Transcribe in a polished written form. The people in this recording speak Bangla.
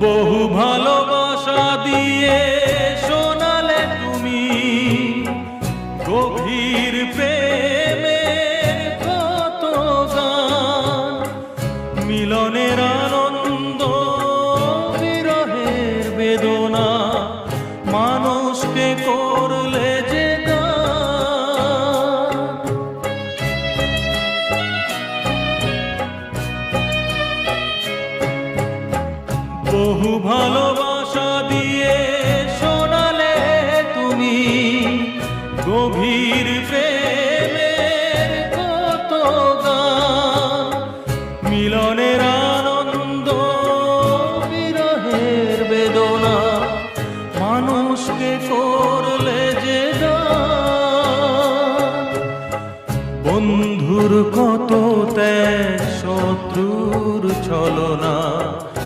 বহু ভালোবাসা দিয়ে শোনালে তুমি গভীর প্রেমের কত গান, মিলনের আনন্দ বিরহের বেদনা, মানুষকে করলে যে গান। বহু ভালোবাসা দিয়ে শোনালে তুমি গভীর প্রেমের কত গান, মিলনের আনন্দ বিরহের বেদনা, মানুষকে করলে যে গান। বন্ধুর কত ত্যাগ, শত্রুর ছলনা,